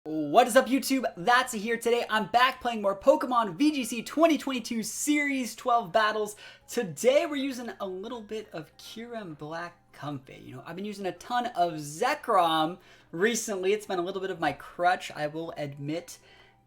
What is up, YouTube? That's here. Today I'm back playing more Pokemon VGC 2022 Series 12 battles. Today we're using a little bit of Kyurem Black Comfey. You know, I've been using a ton of Zekrom recently. It's been a little bit of my crutch, I will admit.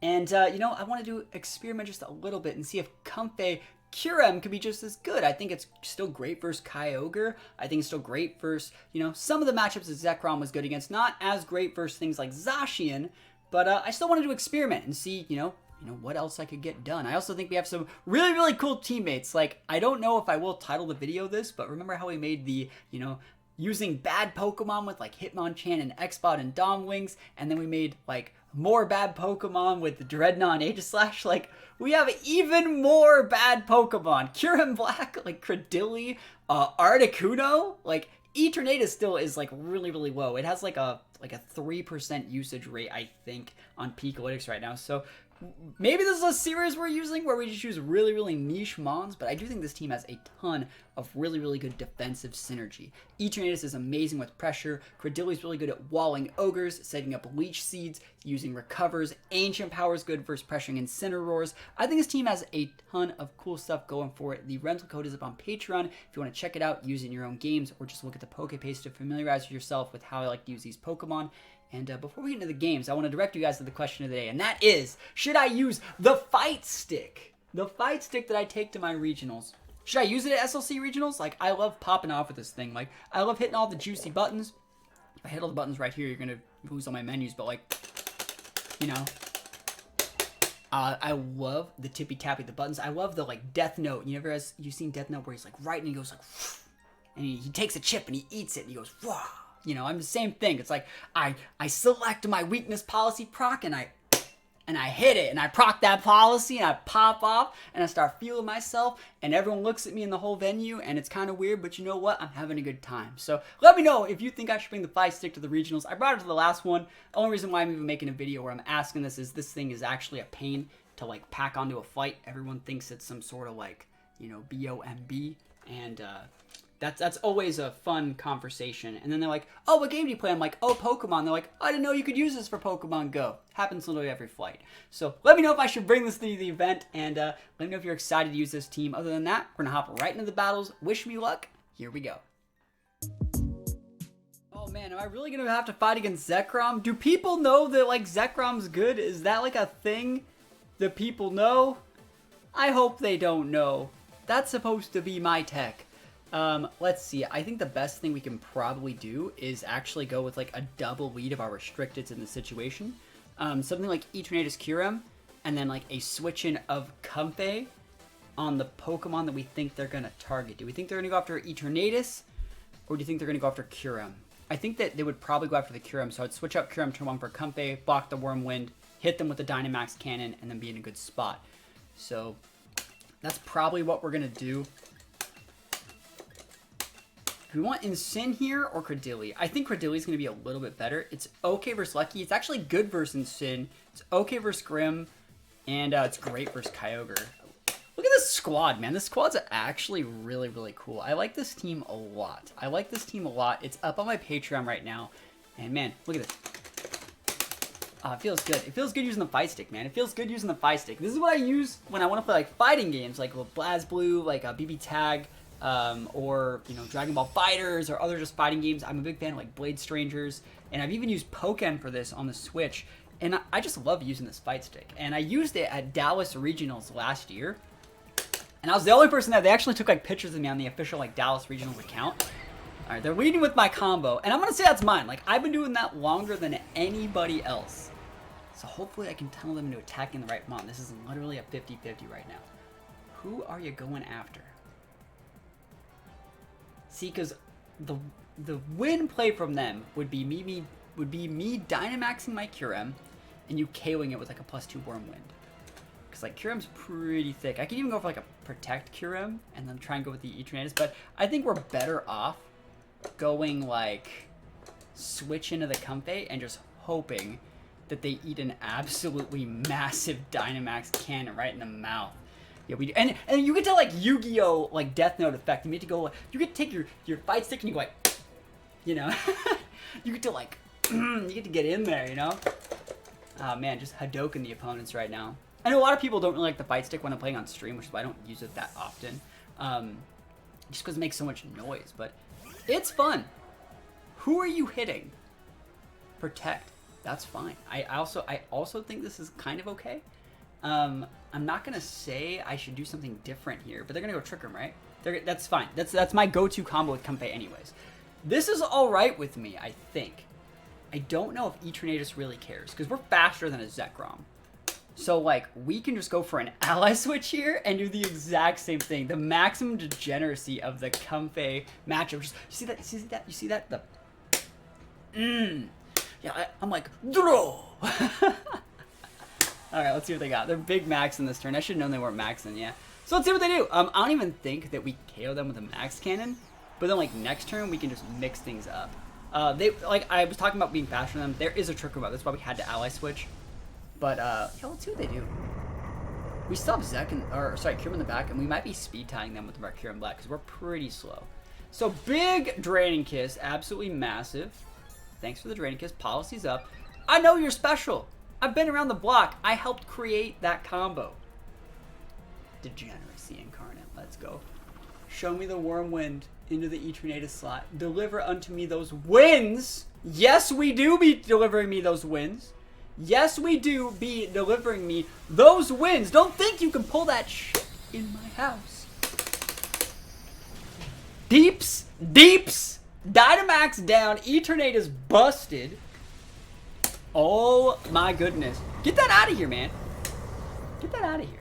And, you know, I wanted to experiment just a little bit and see if Comfey Kyurem could be just as good. I think it's still great versus Kyogre. I think it's still great versus, you know, some of the matchups that Zekrom was good against. Not as great versus things like Zacian, but I still wanted to experiment and see, you know, what else I could get done. I also think we have some really cool teammates. Like, I don't know if I will title the video this, but remember how we made the, you know, using bad Pokemon with like Hitmonchan and X-Bot and Domwings, and then we made like more bad Pokemon with Dreadnought and Aegislash. Like, we have even more bad Pokemon. Kyurem Black, like Cradily, Articuno, like Eternatus still is like really low. It has like a 3% usage rate, I think, on Peak Analytics right now. So maybe this is a series we're using where we just use really niche mons, but I do think this team has a ton of really good defensive synergy. Eternatus is amazing with pressure. Cradilly's really good at walling ogres, setting up leech seeds, using recovers. Ancient Power is good versus pressuring Incineroars. I think this team has a ton of cool stuff going for it. The rental code is up on Patreon if you want to check it out, use it in your own games, or just look at the PokePaste to familiarize yourself with how I like to use these Pokemon. And before we get into the games, I want to direct you guys to the question of the day, and that is, should I use the fight stick? The fight stick that I take to my regionals. Should I use it at SLC regionals? Like, I love popping off with this thing. Like, I love hitting all the juicy buttons. If I hit all the buttons right here, you're going to lose all my menus, but like, you know, I love the tippy-tappy, the buttons. I love the, like, Death Note. You've seen Death Note where he's, like, writing, and he goes, like, and he takes a chip, and he eats it, and he goes, wah. You know, I'm the same thing. It's like, I select my weakness policy proc, and I hit it, and I proc that policy, and I pop off, and I start feeling myself, and everyone looks at me in the whole venue, and it's kind of weird, but you know what? I'm having a good time. So let me know if you think I should bring the fight stick to the regionals. I brought it to the last one. The only reason why I'm even making a video where I'm asking this is this thing is actually a pain to, like, pack onto a fight. Everyone thinks it's some sort of, like, you know, BOMB, and, That's always a fun conversation. And then they're like, oh, what game do you play? I'm like, oh, Pokemon. They're like, I didn't know you could use this for Pokemon Go. Happens literally every flight. So let me know if I should bring this to the event, and let me know if you're excited to use this team. Other than that, we're going to hop right into the battles. Wish me luck. Here we go. Oh man, am I really going to have to fight against Zekrom? Do people know that, like, Zekrom's good? Is that like a thing that people know? I hope they don't know. That's supposed to be my tech. Let's see. I think the best thing we can probably do is actually go with like a double lead of our restricteds in the situation. Something like Eternatus Kyurem, and then like a switch in of Comfey on the Pokemon that we think they're going to target. Do we think they're going to go after Eternatus, or do you think they're going to go after Kyurem? I think that they would probably go after the Kyurem, so I'd switch out Kyurem turn 1 for Comfey, block the Whirlwind, hit them with the Dynamax Cannon, and then be in a good spot. So that's probably what we're going to do. Do we want Incin here or Cradily? I think Cradily is going to be a little bit better. It's okay versus Lucky. It's actually good versus Incin. It's okay versus Grim. And it's great versus Kyogre. Look at this squad, man. This squad's actually really cool. I like this team a lot. It's up on my Patreon right now. And man, look at this. It feels good. It feels good using the fight stick, man. It feels good using the fight stick. This is what I use when I want to play like fighting games, like BlazBlue, like BB Tag. Or, you know, Dragon Ball Fighters or other just fighting games. I'm a big fan of, like, Blade Strangers, and I've even used Pokken for this on the Switch, and I just love using this fight stick. And I used it at Dallas Regionals last year, and I was the only person that they actually took, like, pictures of me on the official, like, Dallas Regionals account. Alright, they're leading with my combo, and I'm gonna say that's mine. Like, I've been doing that longer than anybody else. So hopefully I can tunnel them into attacking the right mon. This is literally a 50-50 right now. Who are you going after? See, because the win play from them would be me Dynamaxing my Kyurem and you KOing it with like a +2 Whirlwind. Because like Kyurem's pretty thick. I could even go for like a Protect Kyurem and then try and go with the Eternatus, but I think we're better off going like switch into the Comfey and just hoping that they eat an absolutely massive Dynamax Cannon right in the mouth. Yeah, we do. And you get to like Yu-Gi-Oh! Like Death Note effect. You get to go, you get to take your fight stick and you go like, you know, you get to like, you get to get in there, you know. Man, just Hadoken the opponents right now. I know a lot of people don't really like the fight stick when I'm playing on stream, which is why I don't use it that often. Just because it makes so much noise, but it's fun. Who are you hitting? Protect. That's fine. I also think this is kind of okay. I'm not gonna say I should do something different here, but they're gonna go Trick Room, right? That's fine. That's my go-to combo with Kempe anyways. This is all right with me, I think. I don't know if Eternatus really cares, because we're faster than a Zekrom. So, like, we can just go for an ally switch here and do the exact same thing. The maximum degeneracy of the Kempe matchup. Just, you see that? You see that? You see that? The... Yeah, I'm like, draw! Alright, let's see what they got. They're big max in this turn. I should have known they weren't maxing, yeah. So let's see what they do. I don't even think that we KO them with a max cannon. But then, like, next turn, we can just mix things up. Like, I was talking about being faster than them. There is a trick about. That's why we had to ally switch. But, yeah, let's see what they do. We still have Kyurem in the back, and we might be speed tying them with our Kyurem Black, because we're pretty slow. So, big Draining Kiss. Absolutely massive. Thanks for the Draining Kiss. Policy's up. I know you're special. I've been around the block. I helped create that combo. Degeneracy incarnate. Let's go. Show me the Wormwind into the Eternatus slot. Deliver unto me those wins. Yes, we do be delivering me those wins. Yes, we do be delivering me those wins. Don't think you can pull that shit in my house. Deeps. Dynamax down. Eternatus busted. Oh my goodness. Get that out of here, man. Get that out of here.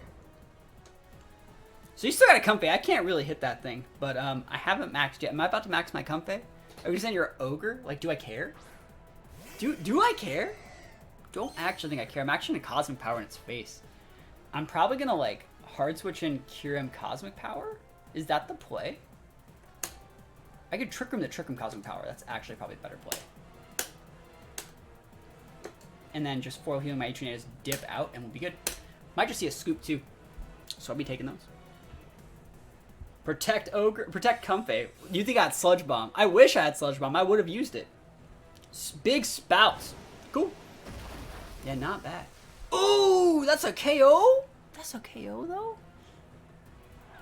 So you still got a Kempe. I can't really hit that thing, but I haven't maxed yet. Am I about to max my Kempe? Are you saying you're an ogre? Like, do I care? Do I care? Don't actually think I care. I'm actually gonna Cosmic Power in its face. I'm probably gonna like hard switch in Kyurem Cosmic Power. Is that the play? I could Trick Room the Trick Room Cosmic Power. That's actually probably a better play. And then just foil healing my Eternatus, dip out, and we'll be good. Might just see a scoop too, so I'll be taking those. Protect Ogre, protect Kempe. You think I had Sludge Bomb? I wish I had Sludge Bomb. I would have used it. Big Spouts. Cool. Yeah, not bad. Ooh, that's a KO? That's a KO though?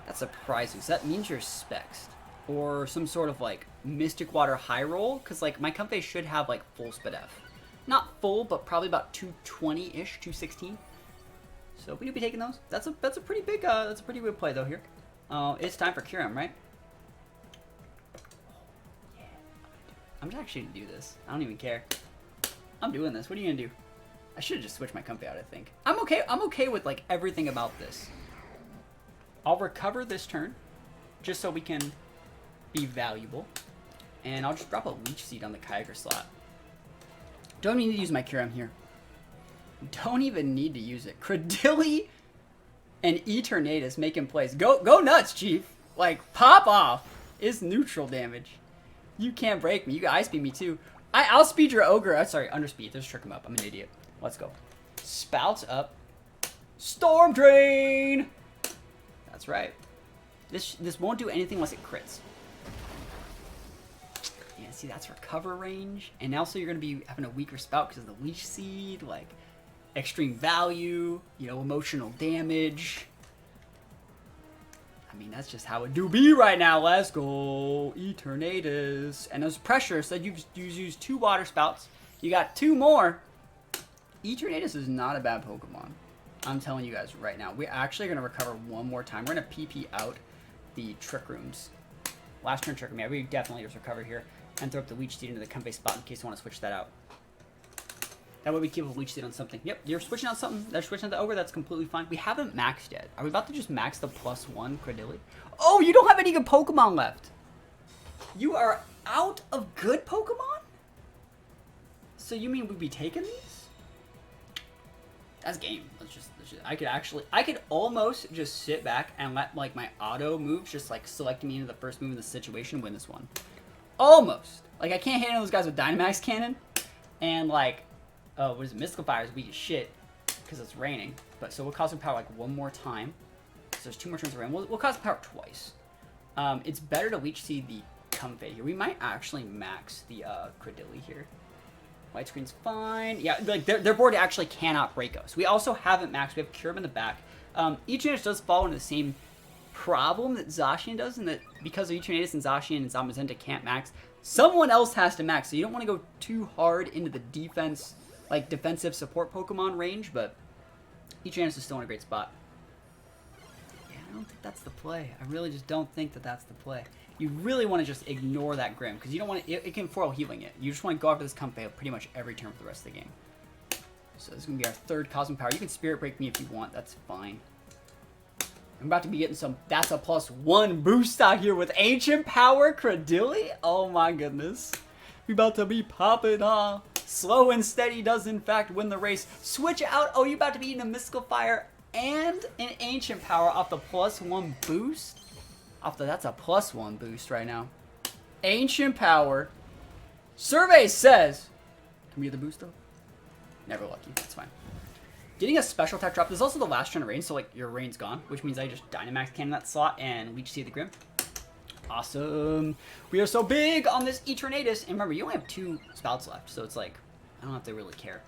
That's surprising. So that means you're Spexed. Or some sort of like Mystic Water High Roll. Because like my Kempe should have like full Spadef. Not full, but probably about 220-ish, 216. So we need to be taking those. That's a pretty big good play though here. It's time for Kyurem, right? Yeah, I'm just actually gonna do this. I don't even care. I'm doing this. What are you gonna do? I should have just switched my Kempe out, I think. I'm okay with like everything about this. I'll recover this turn, just so we can be valuable. And I'll just drop a Leech Seed on the Kyogre slot. Don't need to use my Kyurem here. Don't even need to use it. Credilli and Eternatus making plays. Go nuts, Chief. Like, pop off. It's neutral damage. You can't break me. You can Ice Beam me too. I outspeed your Ogre. Sorry, underspeed. Just trick him up. I'm an idiot. Let's go. Spouts up. Storm Drain. That's right. This won't do anything unless it crits. Yeah, see, that's recover range. And also you're going to be having a weaker spout because of the Leech Seed. Like, extreme value. You know, emotional damage. I mean, that's just how it do be right now. Let's go. Eternatus. And those pressure said you've used 2 water spouts. You got 2 more. Eternatus is not a bad Pokemon. I'm telling you guys right now. We're actually going to recover one more time. We're going to PP out the Trick Rooms. Last turn Trick Room. Yeah, we definitely just recover here. And throw up the Leech Seed into the Kempe spot in case you want to switch that out. That way we keep a Leech Seed on something. Yep, you're switching out something. They're switching out the Ogre. That's completely fine. We haven't maxed yet. Are we about to just max the +1 Credilli? Oh, you don't have any good Pokemon left. You are out of good Pokemon? So you mean we'd be taking these? That's game. Let's just I could almost just sit back and let like my auto moves just like select me into the first move in the situation and win this one. Almost. Like I can't hit any of those guys with Dynamax Cannon. And like, oh, what is it? Mystical Fire is weak as shit because it's raining. But so we'll Cosmic Power like one more time. So there's 2 more turns of rain. We'll Cosmic Power twice. It's better to Leech Seed the Kempe here. We might actually max the Credilli here. White screen's fine. Yeah, like their board actually cannot break us. We also haven't maxed. We have Kyurem in the back. Eternatus does fall into the same problem that Zacian does, in that because of Eternatus and Zacian and Zamazenta can't max, someone else has to max. So you don't want to go too hard into the defense, like defensive support Pokemon range, but Eternatus is still in a great spot. Yeah, I don't think that's the play. I really just don't think that that's the play. You really want to just ignore that Grim, because you don't want to, it can foil healing it. You just want to go after this Comfey pretty much every turn for the rest of the game. So this is going to be our third Cosmic Power. You can Spirit Break me if you want, that's fine. I'm about to be getting some That's a +1 boost out here with Ancient Power Credilli. Oh my goodness. We about to be popping off. Slow and Steady does in fact win the race. Switch out. Oh, you about to be eating a Mystical Fire and an Ancient Power off the +1 boost? That's a +1 boost right now. Ancient Power. Survey says. Can we get the boost though? Never lucky. That's fine. Getting a special attack drop. This is also the last turn of rain, so like your rain's gone, which means I just Dynamax Cannon that slot and Leech Seed the Grim. Awesome. We are so big on this Eternatus. And remember, you only have 2 spouts left, so it's like, I don't have to really care.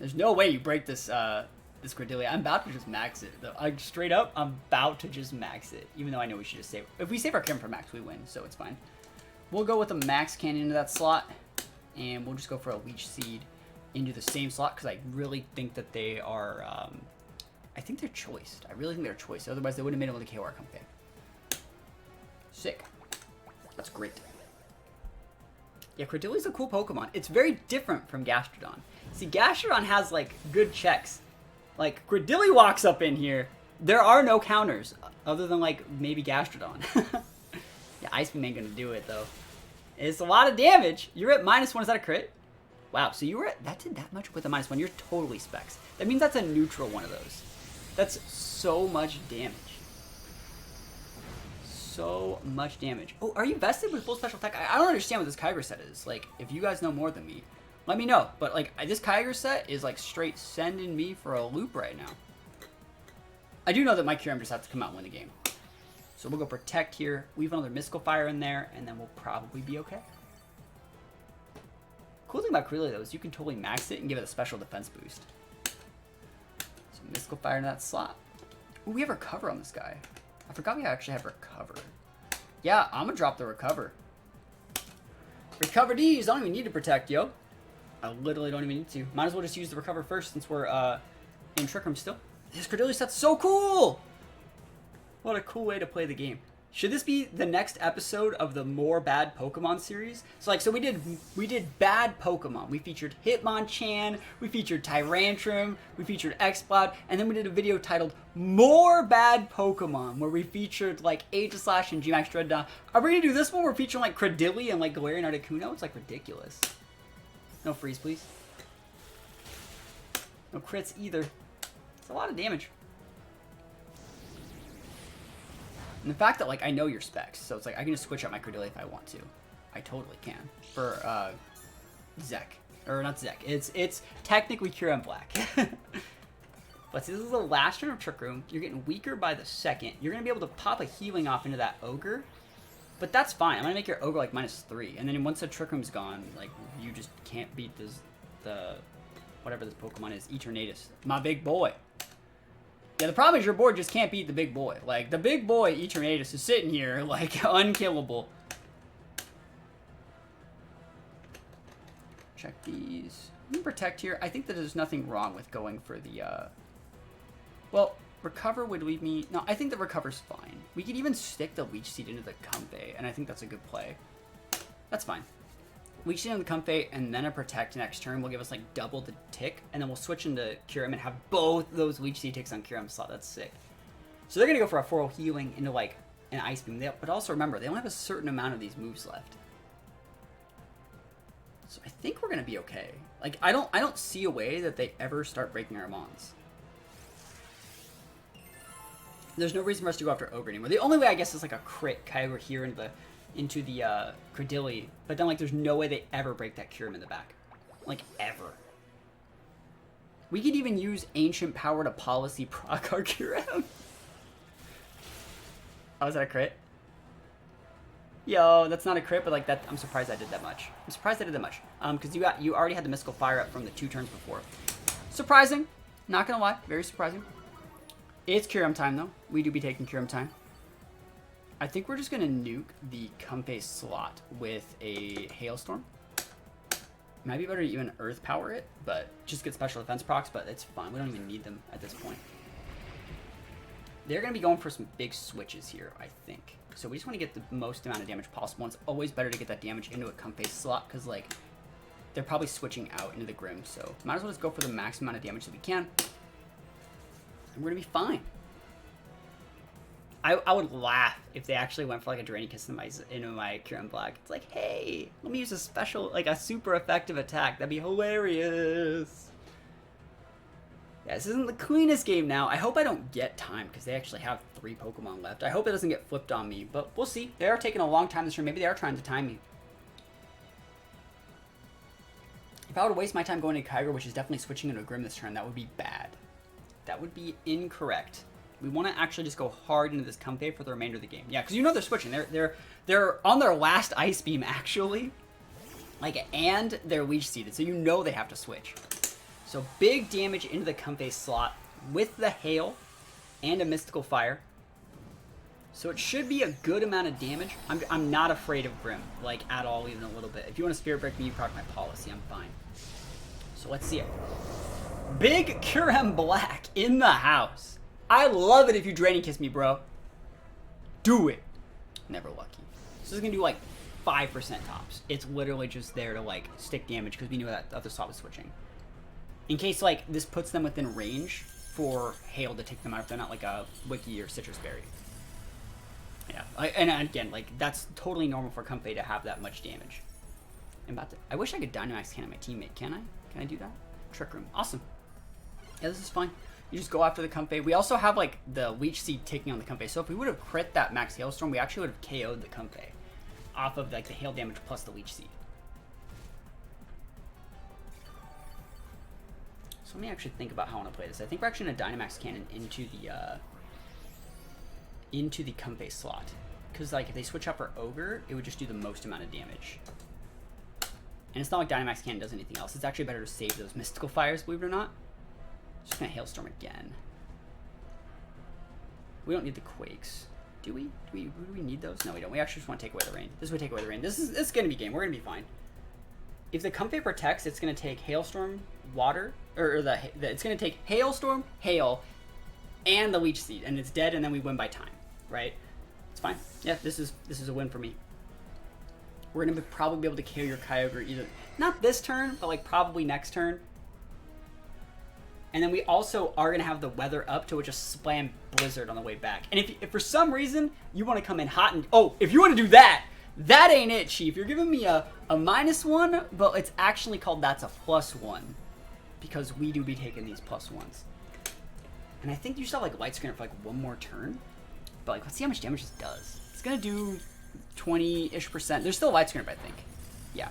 There's no way you break this this Credilli. I'm about to just max it, though. Straight up, I'm about to just max it. Even though I know we should just save. If we save our Kim for max, we win, so it's fine. We'll go with a Max Cannon into that slot, and we'll just go for a Leech Seed into the same slot, because I really think that they are, I think they're choiced. I really think they're choiced. Otherwise, they wouldn't have been able to KO our Comfey. Sick. That's great. Yeah, Credilli's a cool Pokemon. It's very different from Gastrodon. See, Gastrodon has, like, good checks. Like, Credilli walks up in here. There are no counters, other than, like, maybe Gastrodon. Yeah, Ice Beam ain't gonna do it, though. It's a lot of damage. You're at -1. Is that a crit? Wow, so you were at, that did that much with a -1. You're totally specs. That means that's a neutral one of those. That's so much damage. So much damage. Oh, are you vested with full special attack? I don't understand what this Kyogre set is. Like, if you guys know more than me, let me know. But, like, this Kyogre set is, like, straight sending me for a loop right now. I do know that my Kyurem just has to come out and win the game. So we'll go Protect here, weave another Mystical Fire in there, and then we'll probably be okay. Cool thing about Credilli, though, is you can totally max it and give it a special defense boost. So Mystical Fire in that slot. Ooh, we have Recover on this guy. I forgot we actually have Recover. Yeah, I'm gonna drop the Recover. Recover D's, I don't even need to Protect, yo. I literally don't even need to. Might as well just use the Recover first since we're in Trick Room still. This Credilli set's so cool! What a cool way to play the game. Should this be the next episode of the More Bad Pokemon series? So we did bad Pokemon. We featured Hitmonchan, we featured Tyrantrum, we featured Exploud, and then we did a video titled More Bad Pokemon, where we featured like Aegislash and Gmax Dreadnought. Are we gonna do this one? We're featuring like Credilli and like Galarian Articuno? It's like ridiculous. No freeze, please. No crits either. It's a lot of damage. And the fact that, like, I know your specs, so it's like I can just switch out my Credilli if I want to. I totally can. For, Zek. Or not Zek. It's technically Kyurem Black. But see, this is the last turn of Trick Room. You're getting weaker by the second. You're going to be able to pop a healing off into that Ogre. But that's fine. I'm going to make your Ogre, like, -3. And then once the Trick Room's gone, like, you just can't beat whatever this Pokemon is. Eternatus. My big boy. Yeah, the problem is your board just can't beat the big boy. Like, the big boy Eternatus is sitting here, like, unkillable. Check these. We can Protect here. I think that there's nothing wrong with going for the, well, Recover would leave me... No, I think the Recover's fine. We could even stick the Leech Seed into the Comfey, and I think that's a good play. That's fine. Leech Seed into the Comfey, and then a Protect next turn will give us, like, double the tick, and then we'll switch into Kyurem and have both those Leech Seed ticks on Kyurem slot. That's sick. So they're going to go for a 4 healing into, like, an Ice Beam. But also remember, they only have a certain amount of these moves left. So I think we're going to be okay. Like, I don't see a way that they ever start breaking our Mons. There's no reason for us to go after Ogre anymore. The only way, I guess, is, like, a crit Kyogre here into the Credilli, but then, like, there's no way they ever break that Kyurem in the back. Like, ever. We could even use Ancient Power to policy proc our Kyurem. Oh, is that a crit? Yo, that's not a crit, but like that, I'm surprised I did that much. I'm surprised I did that much. Because you already had the Mystical Fire up from the 2 turns before. Surprising. Not gonna lie, very surprising. It's Kyurem time though. We do be taking Kyurem time. I think we're just gonna nuke the Comfey slot with a Hailstorm. Might be better to even Earth Power it, but just get special defense procs, but it's fine. We don't even need them at this point. They're gonna be going for some big switches here, I think. So we just want to get the most amount of damage possible. And it's always better to get that damage into a Comfey slot, because like they're probably switching out into the Grim, so might as well just go for the maximum amount of damage that we can. And we're gonna be fine. I would laugh if they actually went for like a Draining Kiss into my Kyurem Black. It's like, hey, let me use a special, like a super effective attack. That'd be hilarious. Yeah, this isn't the cleanest game now. I hope I don't get time, because they actually have 3 Pokemon left. I hope it doesn't get flipped on me, but we'll see. They are taking a long time this turn. Maybe they are trying to time me. If I were to waste my time going to Kyogre, which is definitely switching into a Grim this turn, that would be bad. That would be incorrect. We want to actually just go hard into this Comfey for the remainder of the game. Yeah, because you know they're switching. They're on their last Ice Beam, actually. Like, and they're Leech Seeded, so you know they have to switch. So big damage into the Comfey slot with the Hail and a Mystical Fire. So it should be a good amount of damage. I'm not afraid of Grim, like, at all, even a little bit. If you want to Spirit Break me, you proc my policy, I'm fine. So let's see it. Big Kyurem Black in the house. I love it if you Draining Kiss me, bro. Do it. Never lucky. This is going to do like 5% tops. It's literally just there to like stick damage, because we knew that the other slot was switching. In case like this puts them within range for Hail to take them out if they're not like a Wiki or Citrus Berry. Yeah, and again, like that's totally normal for Comfey to have that much damage. I wish I could Dynamax Cannon my teammate. Can I? Can I do that? Trick Room. Awesome. Yeah, this is fine. You just go after the Comfey. We also have like the Leech Seed taking on the Comfey. So if we would have crit that Max Hailstorm, we actually would have KO'd the Comfey off of like the Hail damage plus the Leech Seed. So let me actually think about how I want to play this. I think we're actually going to Dynamax Cannon into the Comfey slot, because like if they switch up for Ogre, it would just do the most amount of damage. And it's not like Dynamax Cannon does anything else. It's actually better to save those Mystical Fires, believe it or not. Just gonna Hailstorm again. We don't need the Quakes. Do we? Do we need those? No, we don't. We actually just want to take away the rain. This would take away the rain. It's gonna be game. We're gonna be fine. If the Comfey protects, it's gonna take Hailstorm, Water, or it's gonna take Hailstorm, Hail, and the Leech Seed, and it's dead, and then we win by time, right? It's fine. Yeah, this is a win for me. We're gonna probably be able to KO your Kyogre either not this turn, but like probably next turn. And then we also are going to have the weather up to just spam Blizzard on the way back. And if for some reason you want to come in hot and... Oh, if you want to do that, that ain't it, Chief. You're giving me a -1, but it's actually called that's a +1. Because we do be taking these +1s. And I think you still have like Light Screen for like one more turn. But like, let's see how much damage this does. It's going to do 20-ish%. There's still a Light Screen up, I think. Yeah.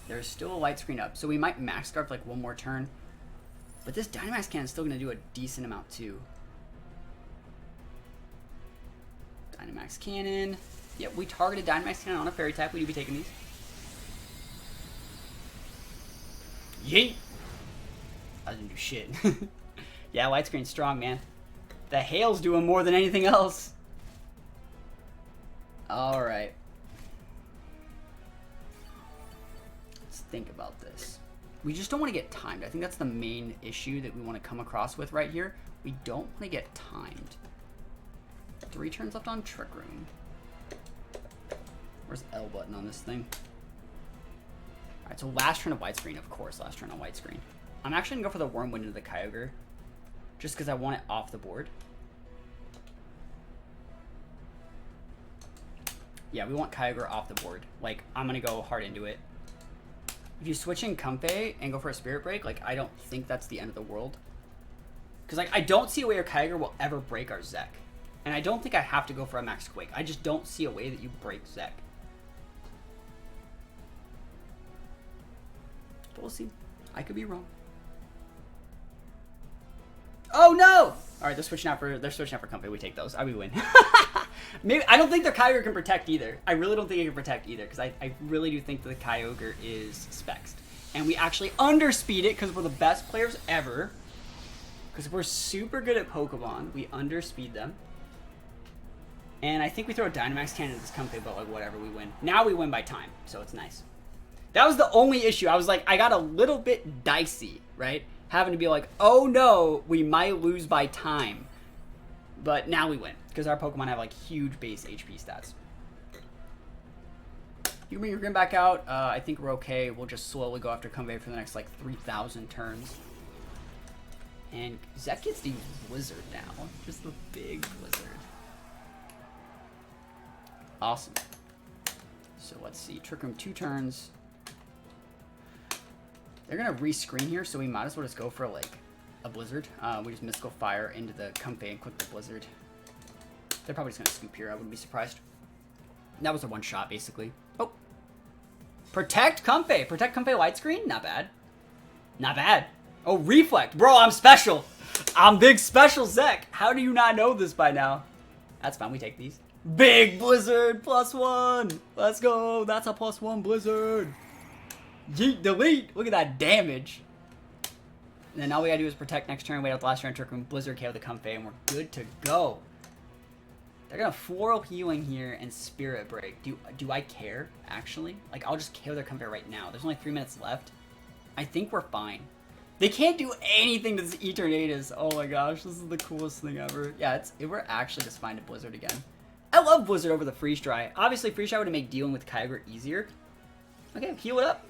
There's still a Light Screen up. So we might Max Guard for like one more turn. But this Dynamax Cannon is still going to do a decent amount too. Dynamax Cannon. Yep, we targeted Dynamax Cannon on a Fairy type. We do be taking these. Yeet! I didn't do shit. Yeah, Light Screen's strong, man. The Hail's doing more than anything else. Alright. Let's think about this. We just don't want to get timed. I think that's the main issue that we want to come across with right here. We don't want to get timed. 3 turns left on Trick Room. Where's L button on this thing? Alright, so last turn of White Screen, of course. Last turn on White Screen. I'm actually going to go for the Wormwood into the Kyogre. Just because I want it off the board. Yeah, we want Kyogre off the board. Like, I'm going to go hard into it. If you switch in Comfey and go for a Spirit Break, like, I don't think that's the end of the world. Because, like, I don't see a way your Kyogre will ever break our Zek. And I don't think I have to go for a Max Quake. I just don't see a way that you break Zek. But we'll see. I could be wrong. Oh, no! Alright, they're switching out for Comfey. We take those. We win. Maybe I don't think the Kyogre can protect either. I really don't think it can protect either because I really do think that the Kyogre is spexed. And we actually underspeed it because we're the best players ever. Because we're super good at Pokemon. We underspeed them. And I think we throw a Dynamax cannon at this Comfey, but like whatever, we win. Now we win by time, so it's nice. That was the only issue. I was like, I got a little bit dicey, right? Having to be like, oh no, we might lose by time. But now we win, because our Pokemon have like huge base HP stats. You bring your Grim back out. I think we're okay. We'll just slowly go after Comfey for the next like 3,000 turns. And Zek gets to use Blizzard now. Just the big Blizzard. Awesome. So let's see. Trick Room 2 turns. They're going to rescreen here, so we might as well just go for like a Blizzard. We just Mystical Fire into the Comfey and click the Blizzard. They're probably just going to scoop here. I wouldn't be surprised. That was a one shot, basically. Oh. Protect Comfey. Protect Comfey widescreen? Not bad. Not bad. Oh, Reflect. Bro, I'm special. I'm big special Zek. How do you not know this by now? That's fine. We take these. Big Blizzard. +1. Let's go. That's a +1 Blizzard. Yeet, delete. Look at that damage. And then all we gotta do is protect next turn, wait out the last turn, Trick Room, Blizzard KO the Comfey, and we're good to go. They're gonna Floral Healing here and Spirit Break. Do I care, actually? Like, I'll just KO their Comfey right now. There's only 3 minutes left. I think we're fine. They can't do anything to this Eternatus. Oh my gosh, this is the coolest thing ever. Yeah, we're actually just fine to Blizzard again. I love Blizzard over the Freeze Dry. Obviously, Freeze Dry would make dealing with Kyogre easier. Okay, heal it up.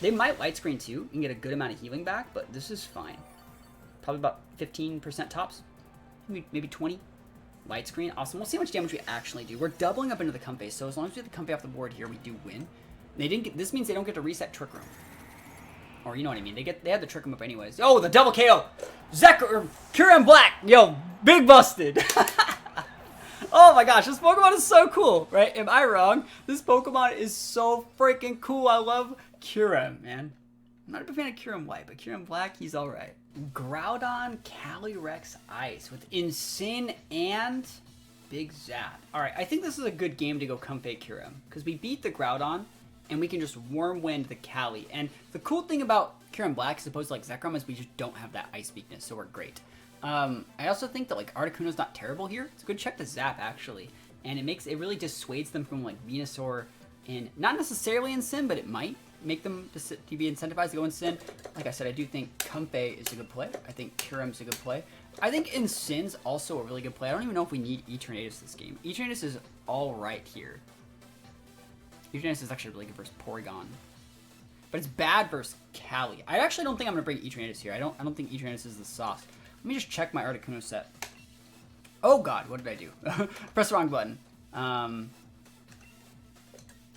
They might Light Screen too. You can get a good amount of healing back, but this is fine. Probably about 15% tops. Maybe 20. Light Screen, awesome. We'll see how much damage we actually do. We're doubling up into the Comfey, so as long as we get the Comfey off the board here, we do win. This means they don't get to reset Trick Room. Or you know what I mean. They had the Trick Room up anyways. Oh, the double KO! Kyurem Black! Yo, big busted! Oh my gosh, this Pokemon is so cool, right? Am I wrong? This Pokemon is so freaking cool. I love Kyurem, man. I'm not a big fan of Kyurem White, but Kyurem Black, he's alright. Groudon, Calyrex Ice with Incin and Big Zap. Alright, I think this is a good game to go Comfey Kyurem, because we beat the Groudon, and we can just Worm Wind the Cali. And the cool thing about Kyurem Black, as opposed to like Zekrom, is we just don't have that Ice weakness, so we're great. I also think that like Articuno's not terrible here. It's a good check to Zap actually, and it really dissuades them from like Venusaur and not necessarily Incin, but it might make them to be incentivized to go Incin. Like I said, I do think Comfey is a good play. I think Kyurem's a good play. I think Incin's also a really good play. I don't even know if we need Eternatus this game. Eternatus is all right here. Eternatus is actually really good versus Porygon, but it's bad versus Cali. I actually don't think I'm gonna bring Eternatus here. I don't think Eternatus is the sauce. Let me just check my Articuno set. Oh god, what did I do? Press the wrong button.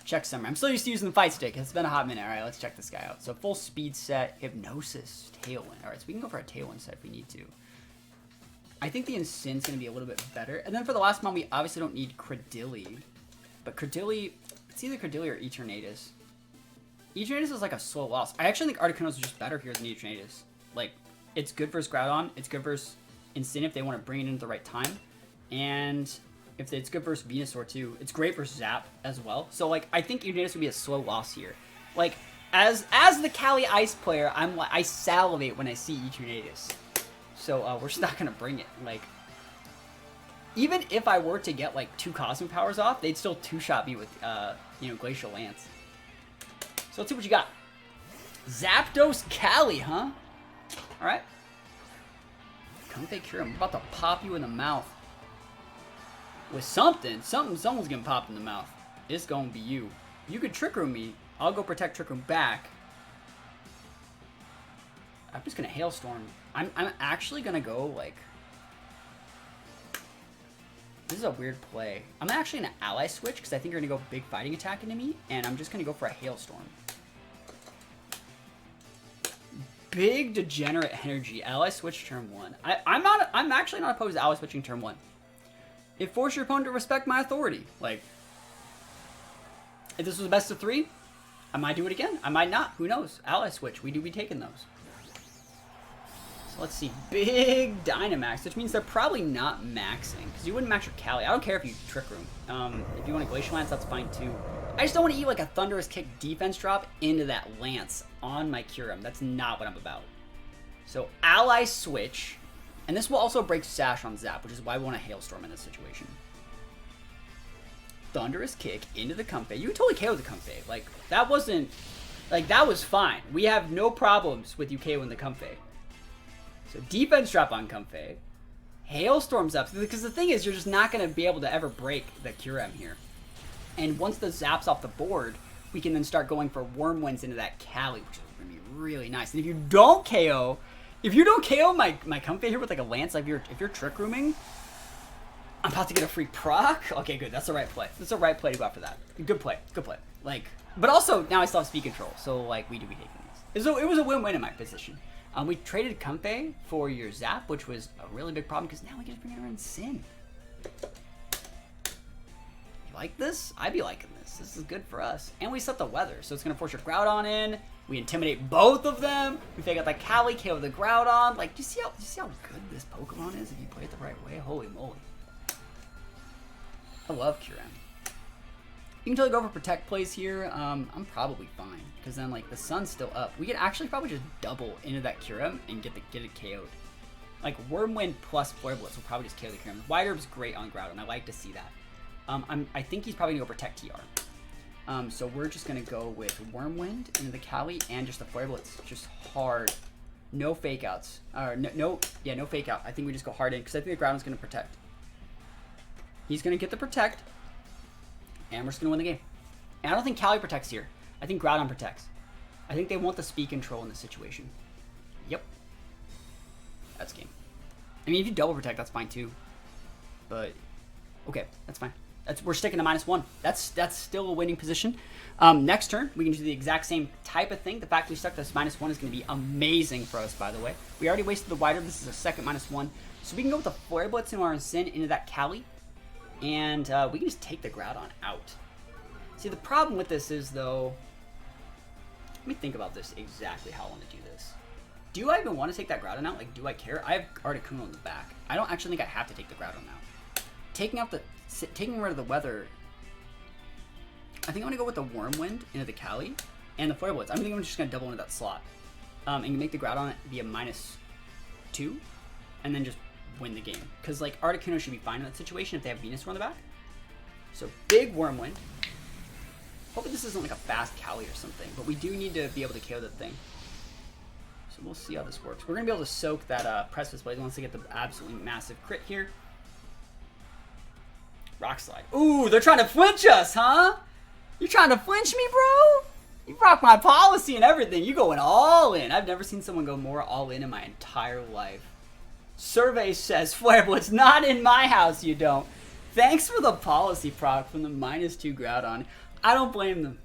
Check summary. I'm still used to using the fight stick. It's been a hot minute. Alright, let's check this guy out. So full speed set, Hypnosis, Tailwind. Alright, so we can go for a Tailwind set if we need to. I think the Incin's going to be a little bit better. And then for the last one, we obviously don't need Credilli. But Credilli, it's either Credilli or Eternatus. Eternatus is like a slow loss. I actually think Articuno's just better here than Eternatus. Like, it's good versus Groudon. It's good versus Incin if they want to bring it in at the right time. And if it's good versus Venusaur too. It's great versus Zap as well. So like I think Eternatus would be a slow loss here. Like as the Cali Ice player, I salivate when I see Eternatus. So we're just not gonna bring it. Like even if I were to get like 2 Cosmic Powers off, they'd still 2-shot me with you know, Glacial Lance. So let's see what you got. Zapdos Cali, huh? Alright. Comfey Kyurem, I'm about to pop you in the mouth. With something. Someone's getting popped in the mouth. It's gonna be you. You could Trick Room me. I'll go protect Trick Room back. I'm just gonna Hailstorm. I'm actually gonna go like... This is a weird play. I'm actually gonna Ally Switch because I think you're gonna go Big Fighting Attack into me. And I'm just gonna go for a Hailstorm. Big Degenerate Energy. Ally Switch turn 1. I'm actually not opposed to Ally Switching turn 1. It forces your opponent to respect my authority. Like, if this was best of 3, I might do it again. I might not. Who knows? Ally Switch. We do be taking those. So let's see, big Dynamax, which means they're probably not maxing, because you wouldn't max your Cali. I don't care if you Trick Room. If you want a Glacial Lance, that's fine too. I just don't want to eat like a Thunderous Kick defense drop into that Lance on my Kyurem. That's not what I'm about. So Ally Switch, and this will also break Sash on Zap, which is why we want a Hailstorm in this situation. Thunderous Kick into the Comfey. You can totally KO the Comfey. Like, that wasn't, like, that was fine. We have no problems with you KOing the Comfey. So defense drop on Comfey. Hailstorms up. Because the thing is, you're just not going to be able to ever break the Kyurem here. And once the Zap's off the board, we can then start going for Wormwinds into that Cali, which is going to be really nice. And if you don't KO, my Comfey here with like a Lance, like if you're Trick Rooming, I'm about to get a free proc. Okay, good. That's the right play. That's the right play to go after that. Good play. Good play. Like, but also now I still have speed control, so like we do be taking these. So it was a win-win in my position. We traded Comfey for your Zap, which was a really big problem because now we can just bring it around Sin. You like this? I'd be liking this. This is good for us. And we set the weather, so it's going to force your Groudon in. We intimidate both of them. We fake out the Cali, KO the Groudon. Like, do you see how good this Pokemon is if you play it the right way? Holy moly. I love Kyurem. You can totally go for Protect plays here. I'm probably fine, because then like the sun's still up. We could actually probably just double into that Kyurem and get it KO'd. Like Wormwind plus Flare Blitz will probably just KO the Kyurem. Wide Herb's great on Groudon. I like to see that. I think he's probably gonna go Protect TR. So we're just gonna go with Wormwind into the Cali and just the Flare Blitz, just hard, no fake outs. No fake out. I think we just go hard in because I think the Groudon's gonna Protect. He's gonna get the Protect. And we're just going to win the game. And I don't think Cali protects here. I think Groudon protects. I think they want the speed control in this situation. Yep. That's game. I mean, if you double protect, that's fine too. But, okay, that's fine. We're sticking to -1. That's still a winning position. Next turn, we can do the exact same type of thing. The fact we stuck to this -1 is going to be amazing for us, by the way. We already wasted the Wider. This is a second -1. So we can go with the Flare Blitz into our Sin into that Cali. And we can just take the Groudon out. See, the problem with this is, though... Let me think about this exactly how I want to do this. Do I even want to take that Groudon out? Like, do I care? I have Articuno in the back. I don't actually think I have to take the Groudon out. Taking rid of the weather... I think I'm going to go with the Wormwind into the Cali and the Flare Blitz. I think I'm just going to double into that slot. And make the Groudon be a -2. And then just win the game, because like Articuno should be fine in that situation if they have Venusaur on the back. So big Wormwind. Hopefully this isn't like a fast Cali or something, but we do need to be able to KO that thing. So we'll see how this works. We're gonna be able to soak that Precipice Blade once they get the absolutely massive crit here. Rock Slide. Ooh, they're trying to flinch us, huh? You trying to flinch me, bro? You rock my policy and everything. You going all in. I've never seen someone go more all in my entire life. Survey says, Flare Blitz, not in my house, you don't. Thanks for the policy proc from the -2 Groudon. I don't blame them.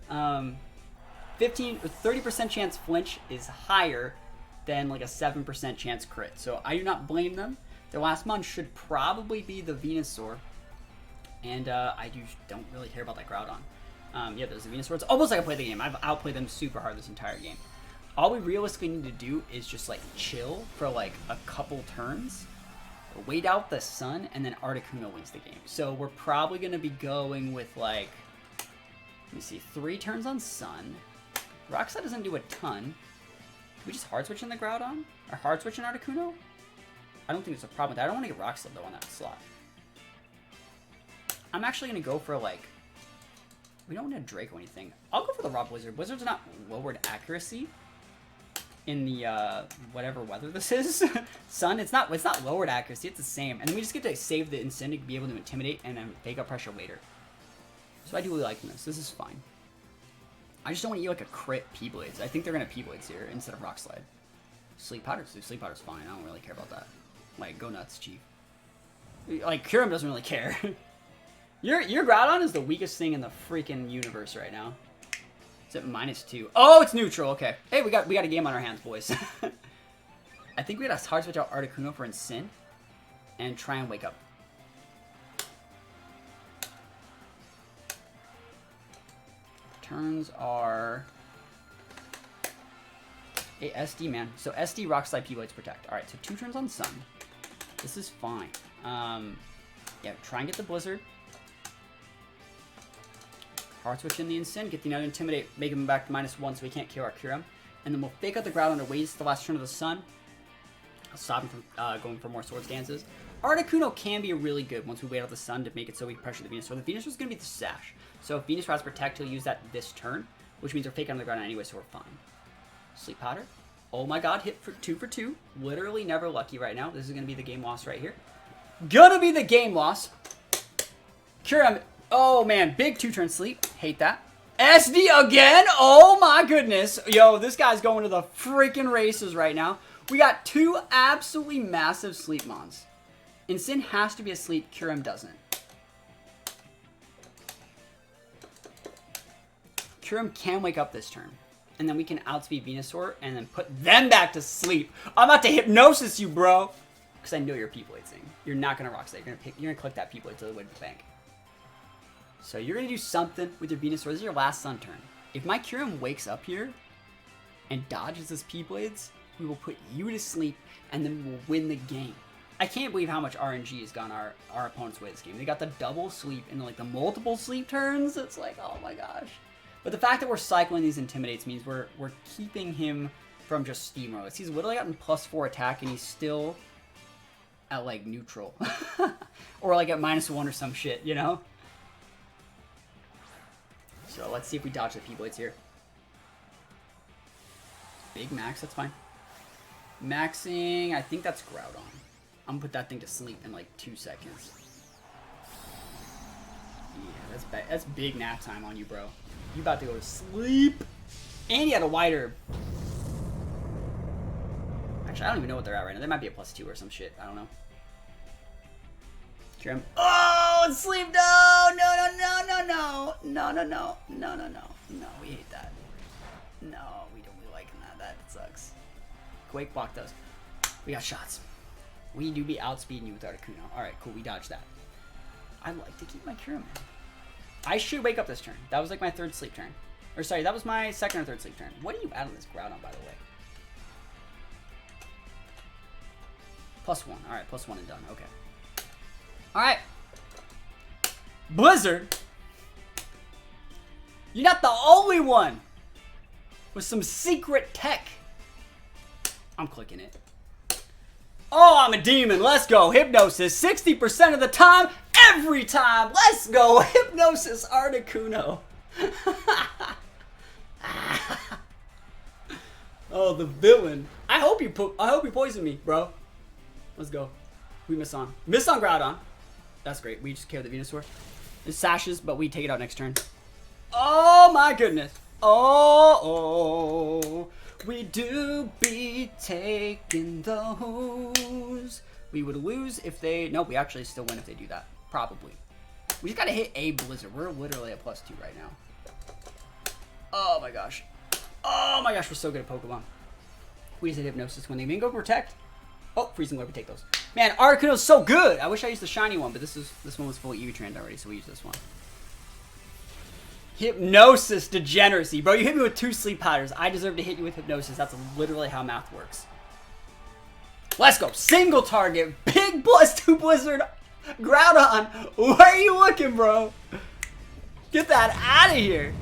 30% chance flinch is higher than like a 7% chance crit. So I do not blame them. Their last mon should probably be the Venusaur. And I don't really care about that Groudon. Yeah, there's the Venusaur. It's almost like I played the game. I've outplayed them super hard this entire game. All we realistically need to do is just like chill for like a couple turns, wait out the sun, and then Articuno wins the game. So we're probably going to be going with like, let me see, 3 turns on sun. Rock Slide doesn't do a ton. Can we just hard switch in the Groudon? Or hard switch in Articuno? I don't think there's a problem with that. I don't want to get Rock Slide though on that slot. I'm actually going to go for like, we don't want to Drake or anything. I'll go for the Rock Blizzard. Blizzard's not lowered accuracy in the whatever weather this is. Sun, it's not lowered accuracy, it's the same. And then we just get to save the Incendic to be able to intimidate and then fake out pressure later. So I do really like this. This is fine. I just don't want to eat like a crit P-Blades. I think they're gonna P-Blades here instead of Rock Slide. Sleep Powder's fine. I don't really care about that. Like, go nuts, Chief. Like, Kyurem doesn't really care. Your Groudon is the weakest thing in the freaking universe right now. It's at -2. Oh, it's neutral. Okay. Hey, we got a game on our hands, boys. I think we gotta hard switch out Articuno for Incin and try and wake up. Turns are Hey, SD, man. So SD, Rock Slide, P-Blades, Protect. Alright, so 2 turns on Sun. This is fine. Yeah, try and get the Blizzard. Hard switch in the Instant, get the another Intimidate, make him back to -1 so we can't kill our Kyurem. And then we'll fake out the Groudon and waste the last turn of the Sun. I'll stop him from going for more Swords Dances. Articuno can be really good once we wait out the Sun to make it so we pressure the Venusaur. The Venusaur is going to be the Sash. So if Venusaur has Protect, he'll use that this turn, which means we're faking on the Groudon anyway, so we're fine. Sleep Powder. Oh my god, hit for 2 for 2. Literally never lucky right now. This is going to be the game loss right here. Gonna be the game loss. Kyurem. Oh man, big 2-turn sleep. Hate that. SD again? Oh my goodness. Yo, this guy's going to the freaking races right now. We got 2 absolutely massive sleep mons. Instant has to be asleep. Kyurem doesn't. Kyurem can wake up this turn. And then we can outspeed Venusaur and then put them back to sleep. I'm about to hypnosis you, bro. Because I know you're P-Blading. You're not going to Rock Slide. You're going to click that P-Blade till the win bank. So you're going to do something with your Venusaur. This is your last Sun turn. If my Kyurem wakes up here and dodges his P-Blades, we will put you to sleep and then we will win the game. I can't believe how much RNG has gone our opponent's way this game. They got the double sleep and like the multiple sleep turns. It's like, oh my gosh. But the fact that we're cycling these Intimidates means we're keeping him from just steamrolling. He's literally gotten +4 attack and he's still at like neutral. Or like at -1 or some shit, you know? So let's see if we dodge the P-Blades here. Big max, that's fine. Maxing, I think that's Groudon. I'm gonna put that thing to sleep in like 2 seconds. Yeah, that's big nap time on you, bro. You about to go to sleep. And he had a White Herb. Actually, I don't even know what they're at right now. They might be a +2 or some shit. I don't know. Kyurem. Oh, it's sleep. No, no, no, no, no, no. No, no, no. No, no, no. No, we hate that. No, we don't be liking that. That sucks. Quake block those. We got shots. We do be outspeeding you with Articuno. Alright, cool. We dodged that. I like to keep my Kyurem. I should wake up this turn. That was like my 3rd sleep turn. Or sorry, that was my 2nd or 3rd sleep turn. What do you add on this Groudon, by the way? +1. Alright, +1 and done. Okay. Alright. Blizzard. You're not the only one with some secret tech. I'm clicking it. Oh, I'm a demon. Let's go. Hypnosis. 60% of the time. Every time. Let's go. Hypnosis Articuno. Oh, the villain. I hope you poison me, bro. Let's go. We miss on. Miss on Groudon. That's great. We just KO the Venusaur. It sashes, but we take it out next turn. Oh my goodness. Oh. We do be taking those. We would lose if they... No, we actually still win if they do that. Probably. We just gotta hit a Blizzard. We're literally at +2 right now. Oh my gosh. Oh my gosh, we're so good at Pokemon. We just hit Hypnosis when they go Protect. Oh, Freezing Glare, we take those. Man, Articuno's so good! I wish I used the shiny one, but this one was fully EV-trained already, so we use this one. Hypnosis degeneracy. Bro, you hit me with 2 sleep powders. I deserve to hit you with Hypnosis. That's literally how math works. Let's go. Single target. Big +2 Blizzard. Groudon. Where are you looking, bro? Get that out of here.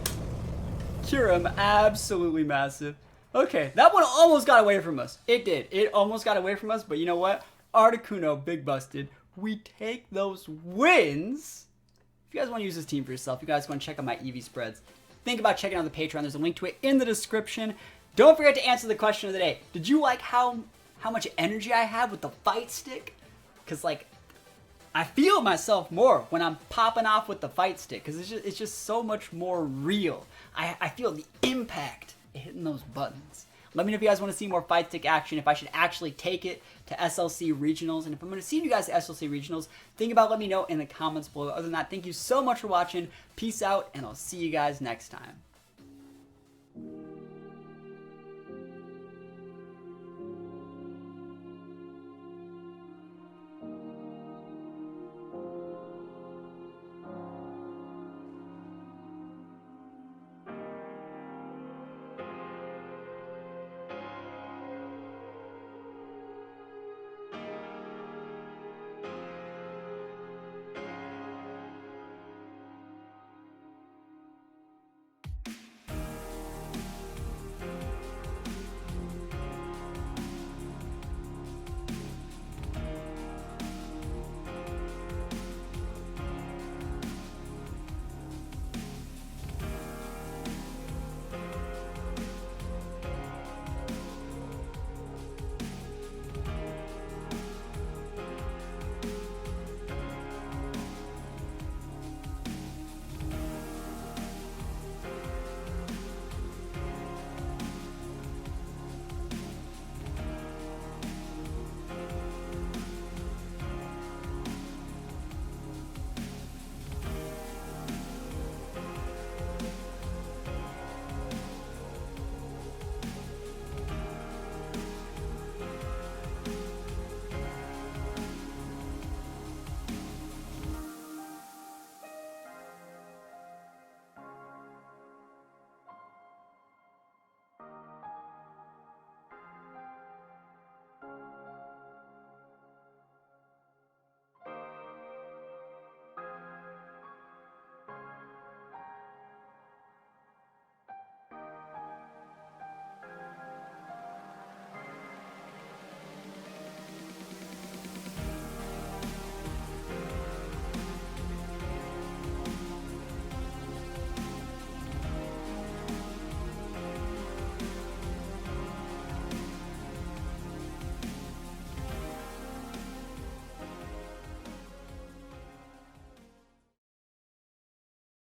Kyurem, absolutely massive. Okay, that one almost got away from us. It did. It almost got away from us, but you know what? Articuno, big busted. We take those wins. If you guys want to use this team for yourself, you guys want to check out my EV spreads, think about checking out the Patreon. There's a link to it in the description. Don't forget to answer the question of the day. Did you like how much energy I have with the fight stick? Because, like, I feel myself more when I'm popping off with the fight stick because it's just so much more real. I feel the impact of hitting those buttons. Let me know if you guys want to see more fight stick action, if I should actually take it to SLC Regionals, and if I'm going to see you guys at SLC Regionals, think about letting me know in the comments below. Other than that, thank you so much for watching. Peace out, and I'll see you guys next time.